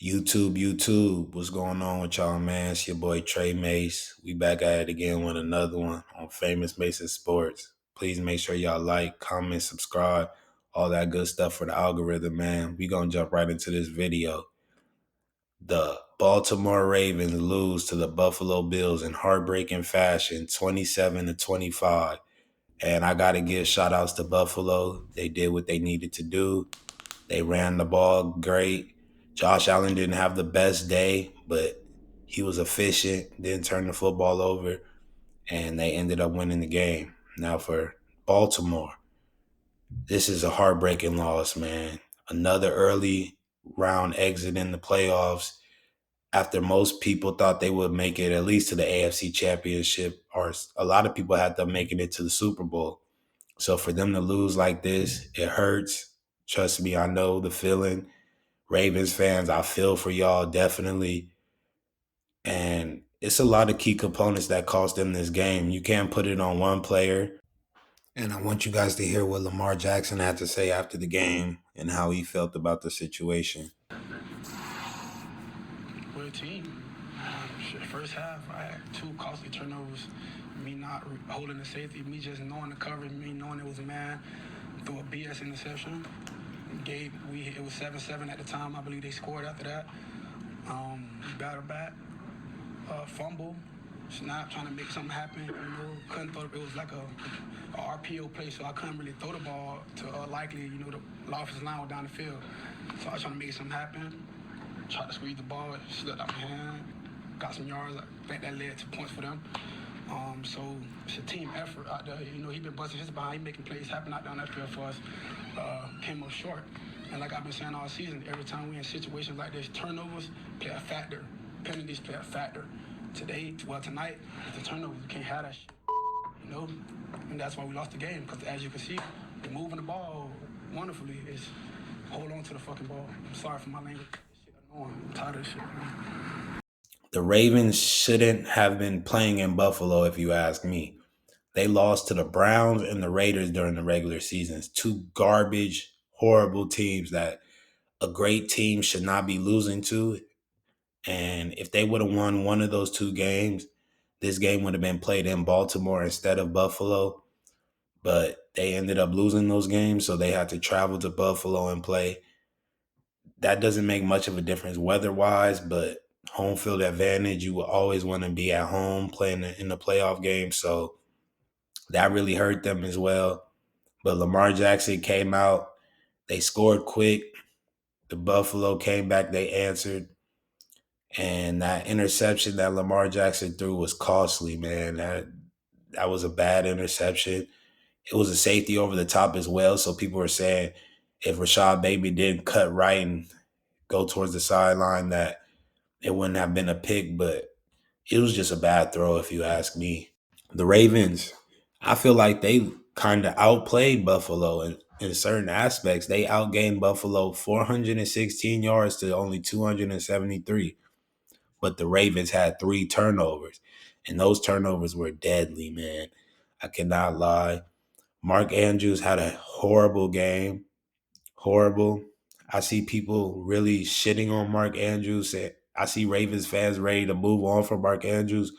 YouTube, what's going on with y'all, man? It's your boy Trey Mace. We back at it again with another one on Famous Mason Sports. Please make sure y'all like, comment, subscribe, all that good stuff for the algorithm, man. We gonna jump right into this video. The Baltimore Ravens lose to the Buffalo Bills in heartbreaking fashion, 27-25. And I gotta give shout outs to Buffalo. They did what they needed to do. They ran the ball great. Josh Allen didn't have the best day, but he was efficient, didn't turn the football over, and they ended up winning the game. Now for Baltimore, this is a heartbreaking loss, man. Another early round exit in the playoffs after most people thought they would make it at least to the AFC Championship, or a lot of people had them making it to the Super Bowl. So for them to lose like this, it hurts. Trust me, I know the feeling. Ravens fans, I feel for y'all definitely. And it's a lot of key components that cost them this game. You can't put it on one player. And I want you guys to hear what Lamar Jackson had to say after the game and how he felt about the situation. We're a team. First half, I had two costly turnovers. Me not holding the safety, me just knowing the coverage, me knowing it was a man, threw a BS interception. It was 7-7 at the time. I believe they scored after that. Battle back, fumble, snap, trying to make something happen. Couldn't throw. It was like a RPO play, so I couldn't really throw the ball to likely. The offensive line was down the field, so I was trying to make something happen. Tried to squeeze the ball, it slipped out my hand, got some yards. I think that led to points for them. So it's a team effort out there. He been busting his behind, he making plays happen out down that field for us. Came up short. And like I've been saying all season, every time we in situations like this, turnovers play a factor. Penalties play a factor. Tonight, it's the turnovers. You can't have that shit. And that's why we lost the game. Because as you can see, they're moving the ball wonderfully. It's hold on to the fucking ball. I'm sorry for my language. I'm tired of this shit, man. The Ravens shouldn't have been playing in Buffalo, if you ask me. They lost to the Browns and the Raiders during the regular seasons. Two garbage, horrible teams that a great team should not be losing to. And if they would have won one of those two games, this game would have been played in Baltimore instead of Buffalo. But they ended up losing those games, so they had to travel to Buffalo and play. That doesn't make much of a difference weather-wise, but home field advantage, you will always want to be at home playing in the playoff game. So that really hurt them as well. But Lamar Jackson came out. They scored quick. The Buffalo came back. They answered. And that interception that Lamar Jackson threw was costly, man. That was a bad interception. It was a safety over the top as well. So people were saying if Rashad Bateman didn't cut right and go towards the sideline, that it wouldn't have been a pick. But it was just a bad throw, if you ask me. The Ravens, I feel like they kind of outplayed Buffalo in certain aspects. They outgained Buffalo 416 yards to only 273. But the Ravens had 3 turnovers, and those turnovers were deadly, man. I cannot lie. Mark Andrews had a horrible game. Horrible. I see people really shitting on Mark Andrews. I see Ravens fans ready to move on from Mark Andrews.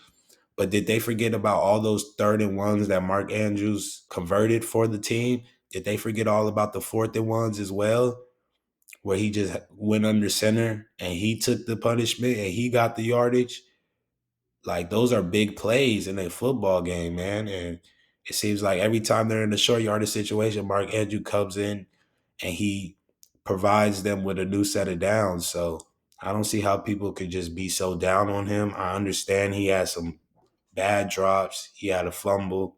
But did they forget about all those 3rd-and-1s that Mark Andrews converted for the team? Did they forget all about the 4th-and-1s as well, where he just went under center and he took the punishment and he got the yardage? Like, those are big plays in a football game, man. And it seems like every time they're in a short yardage situation, Mark Andrew comes in and he provides them with a new set of downs. So I don't see how people could just be so down on him. I understand he had some bad drops. He had a fumble.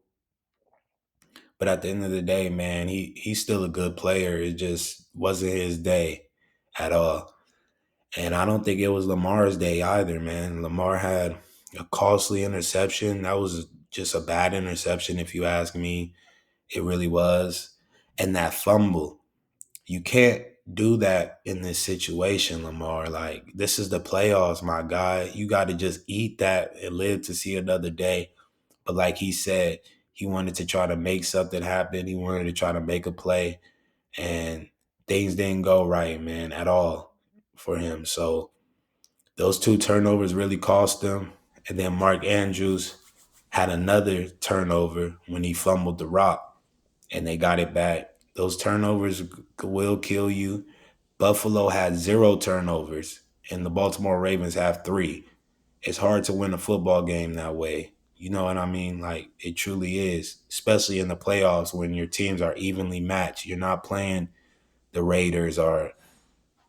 But at the end of the day, man, he's still a good player. It just wasn't his day at all. And I don't think it was Lamar's day either, man. Lamar had a costly interception. That was just a bad interception, if you ask me. It really was. And that fumble, you can't do that in this situation, Lamar. Like, this is the playoffs, my guy. You got to just eat that and live to see another day. But like he said, he wanted to try to make something happen. He wanted to try to make a play. And things didn't go right, man, at all for him. So Those two turnovers really cost them. And then Mark Andrews had another turnover when he fumbled the rock and they got it back. Those turnovers will kill you. Buffalo had zero turnovers and the Baltimore Ravens have three. It's hard to win a football game that way. You know what I mean? Like it truly is, especially in the playoffs when your teams are evenly matched. You're not playing the Raiders or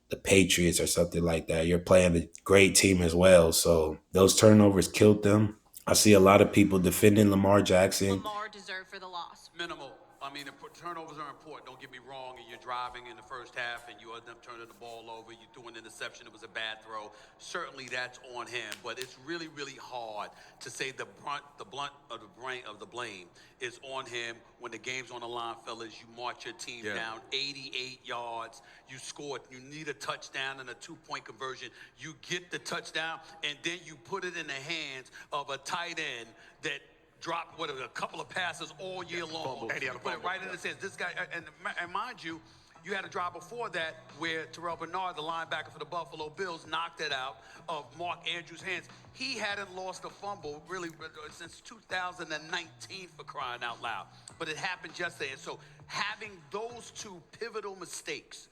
the Patriots or something like that. You're playing a great team as well. So those turnovers killed them. I see a lot of people defending Lamar Jackson. Lamar deserved for the loss. Minimal. I mean, the turnovers are important. Don't get me wrong. And you're driving in the first half, and you end up turning the ball over. You threw an interception. It was a bad throw. Certainly, that's on him. But it's really, really hard to say the blunt of the brain of the blame is on him when the game's on the line, fellas. You march your team down 88 yards. You scored. You need a touchdown and a 2-point conversion. You get the touchdown, and then you put it in the hands of a tight end that dropped a couple of passes all year long. And he had a put it right in his hands. This guy, and mind you, you had a drive before that where Terrell Bernard, the linebacker for the Buffalo Bills, knocked it out of Mark Andrews' hands. He hadn't lost a fumble really since 2019, for crying out loud. But it happened yesterday. And so having those two pivotal mistakes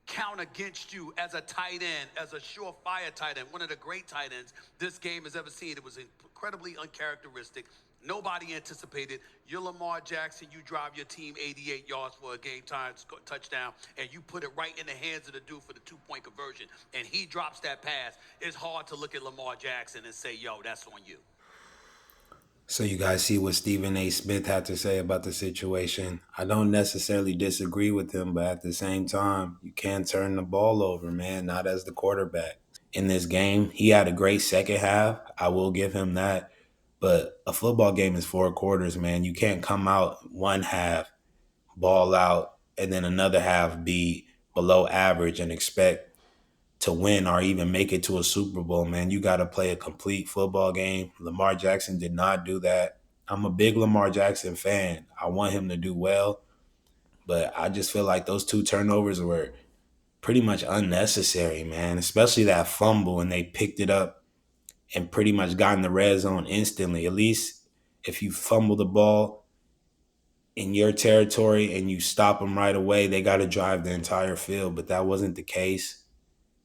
count against you as a tight end, as a surefire tight end, one of the great tight ends this game has ever seen. It was incredibly uncharacteristic. Nobody anticipated. You're Lamar Jackson. You drive your team 88 yards for a game time touchdown, and you put it right in the hands of the dude for the 2-point conversion, and he drops that pass. It's hard to look at Lamar Jackson and say, yo, that's on you. So you guys see what Stephen A. Smith had to say about the situation. I don't necessarily disagree with him, but at the same time, you can't turn the ball over, man, not as the quarterback. In this game, he had a great second half. I will give him that. But a football game is 4 quarters, man. You can't come out one half, ball out, and then another half be below average and expect to win or even make it to a Super Bowl, man. You got to play a complete football game. Lamar Jackson did not do that. I'm a big Lamar Jackson fan. I want him to do well, but I just feel like those two turnovers were pretty much unnecessary, man, especially that fumble and they picked it up and pretty much got in the red zone instantly. At least if you fumble the ball in your territory and you stop them right away, they got to drive the entire field, but that wasn't the case.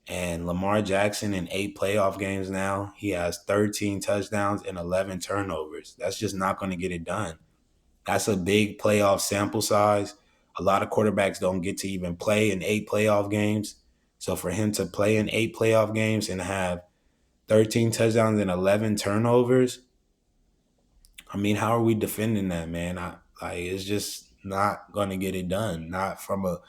And Lamar Jackson in 8 playoff games now, he has 13 touchdowns and 11 turnovers. That's just not going to get it done. That's a big playoff sample size. A lot of quarterbacks don't get to even play in 8 playoff games. So for him to play in 8 playoff games and have 13 touchdowns and 11 turnovers, I mean, how are we defending that, man? It's just not going to get it done. Not from a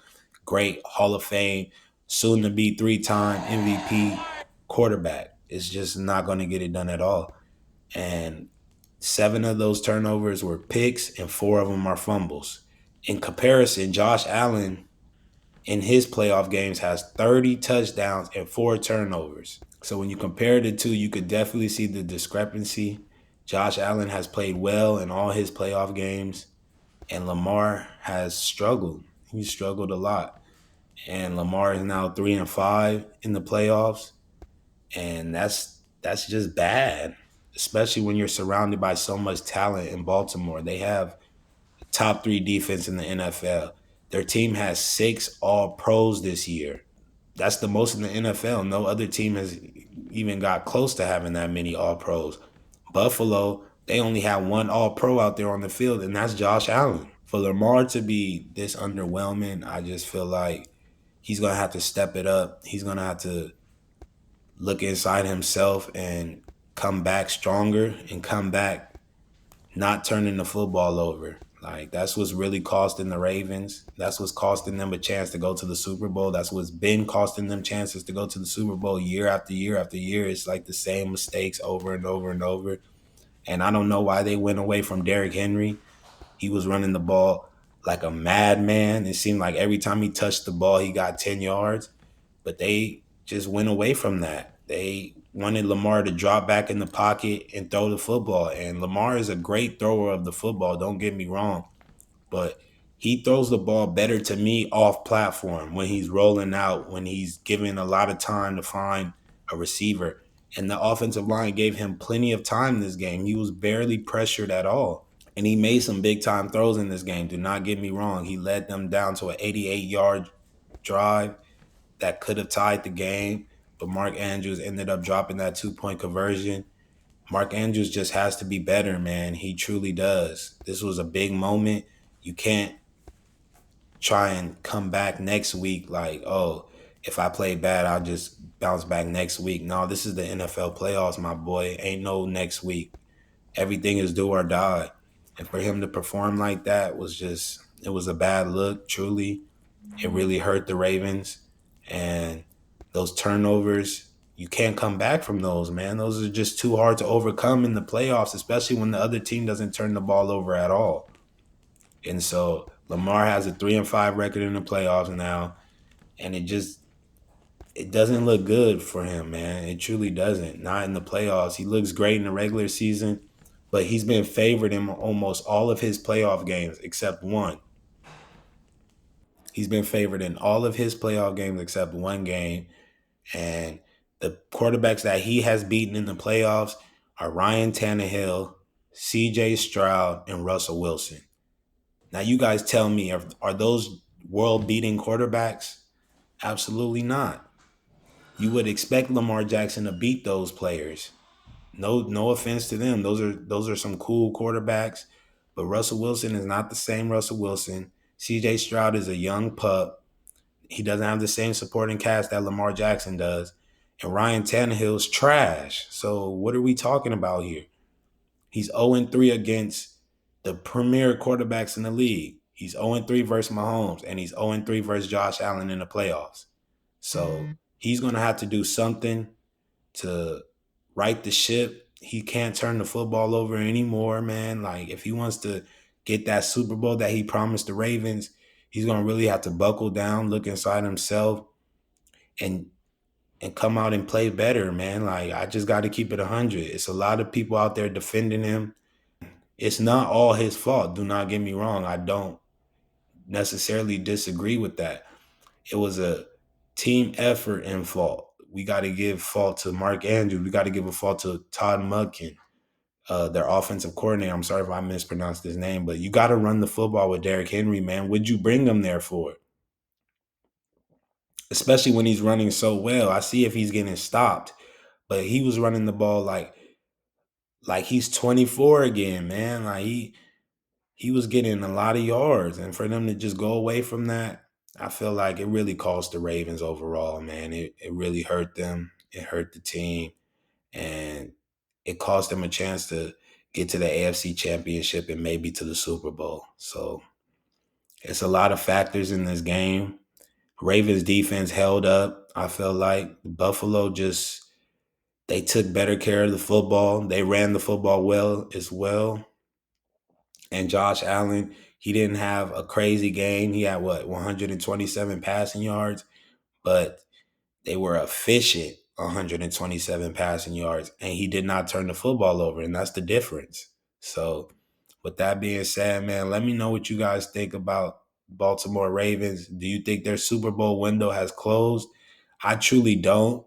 great Hall of Fame, soon to be 3-time MVP quarterback. It's just not going to get it done at all. And 7 of those turnovers were picks and 4 of them are fumbles. In comparison, Josh Allen in his playoff games has 30 touchdowns and 4 turnovers. So when you compare the two, you could definitely see the discrepancy. Josh Allen has played well in all his playoff games, and Lamar has struggled. He struggled a lot. And Lamar is now 3-5 in the playoffs, and that's just bad, especially when you're surrounded by so much talent in Baltimore. They have top 3 defense in the NFL. Their team has 6 All Pros this year. That's the most in the NFL. No other team has even got close to having that many All Pros. Buffalo, they only have 1 All Pro out there on the field, and that's Josh Allen. For Lamar to be this underwhelming, I just feel like he's going to have to step it up. He's going to have to look inside himself and come back stronger and come back not turning the football over. Like, that's what's really costing the Ravens. That's what's costing them a chance to go to the Super Bowl. That's what's been costing them chances to go to the Super Bowl year after year after year. It's like the same mistakes over and over and over. And I don't know why they went away from Derrick Henry. He was running the ball like a madman. It seemed like every time he touched the ball, he got 10 yards. But they just went away from that. They wanted Lamar to drop back in the pocket and throw the football. And Lamar is a great thrower of the football, don't get me wrong. But he throws the ball better to me off platform when he's rolling out, when he's given a lot of time to find a receiver. And the offensive line gave him plenty of time this game. He was barely pressured at all. And he made some big time throws in this game. Do not get me wrong. He led them down to an 88-yard drive that could have tied the game, but Mark Andrews ended up dropping that 2-point conversion. Mark Andrews just has to be better, man. He truly does. This was a big moment. You can't try and come back next week like, oh, if I play bad, I'll just bounce back next week. No, this is the NFL playoffs, my boy. Ain't no next week. Everything is do or die. And for him to perform like that was just, it was a bad look, truly. It really hurt the Ravens. And those turnovers, you can't come back from those, man. Those are just too hard to overcome in the playoffs, especially when the other team doesn't turn the ball over at all. And so Lamar has a 3-5 record in the playoffs now, and it doesn't look good for him, man. It truly doesn't. Not in the playoffs. He looks great in the regular season, but he's been favored in almost all of his playoff games except one. He's been favored in all of his playoff games except one game. And the quarterbacks that he has beaten in the playoffs are Ryan Tannehill, CJ Stroud, and Russell Wilson. Now, you guys tell me, are those world beating quarterbacks? Absolutely not. You would expect Lamar Jackson to beat those players. No offense to them. Those are some cool quarterbacks, but Russell Wilson is not the same Russell Wilson. CJ Stroud is a young pup. He doesn't have the same supporting cast that Lamar Jackson does. And Ryan Tannehill's trash. So what are we talking about here? He's 0-3 against the premier quarterbacks in the league. He's 0-3 versus Mahomes, and he's 0-3 versus Josh Allen in the playoffs. So he's going to have to do something to right the ship. He can't turn the football over anymore, man. Like, if he wants to get that Super Bowl that he promised the Ravens, he's going to really have to buckle down, look inside himself, and come out and play better, man. Like, I just got to keep it 100. It's a lot of people out there defending him. It's not all his fault. Do not get me wrong. I don't necessarily disagree with that. It was a team effort and fault. We got to give fault to Mark Andrews. We got to give a fault to Todd Mudkin, their offensive coordinator. I'm sorry if I mispronounced his name, but you got to run the football with Derrick Henry, man. What'd you bring him there for? Especially when he's running so well. I see if he's getting stopped, but he was running the ball like he's 24 again, man. Like he was getting a lot of yards, and for them to just go away from that, I feel like it really cost the Ravens overall, man. It really hurt them. It hurt the team, and it cost them a chance to get to the AFC Championship and maybe to the Super Bowl. So it's a lot of factors in this game. Ravens defense held up. I felt like Buffalo just they took better care of the football. They ran the football well as well. And Josh Allen, he didn't have a crazy game. He had 127 passing yards, but they were efficient 127 passing yards, and he did not turn the football over, and that's the difference. So, with that being said, man, let me know what you guys think about Baltimore Ravens. Do you think their Super Bowl window has closed? I truly don't,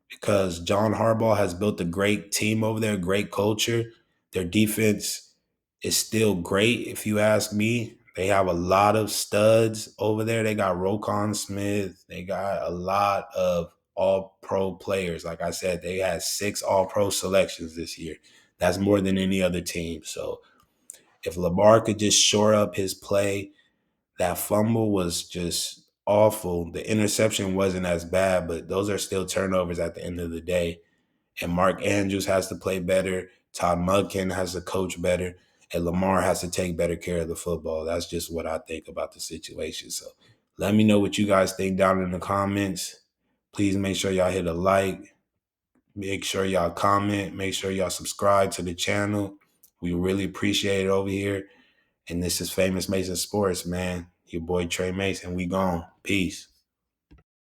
because John Harbaugh has built a great team over there, great culture. Their defense is still great, if you ask me. They have a lot of studs over there. They got Roquan Smith. They got a lot of all-pro players. Like I said, they had 6 all-pro selections this year. That's more than any other team. So if Lamar could just shore up his play, that fumble was just awful. The interception wasn't as bad, but those are still turnovers at the end of the day. And Mark Andrews has to play better. Todd Mudkin has to coach better. And Lamar has to take better care of the football. That's just what I think about the situation. So let me know what you guys think down in the comments. Please make sure y'all hit a like. Make sure y'all comment. Make sure y'all subscribe to the channel. We really appreciate it over here. And this is Famous Mason Sports, man. Your boy Trey Mason. We gone. Peace.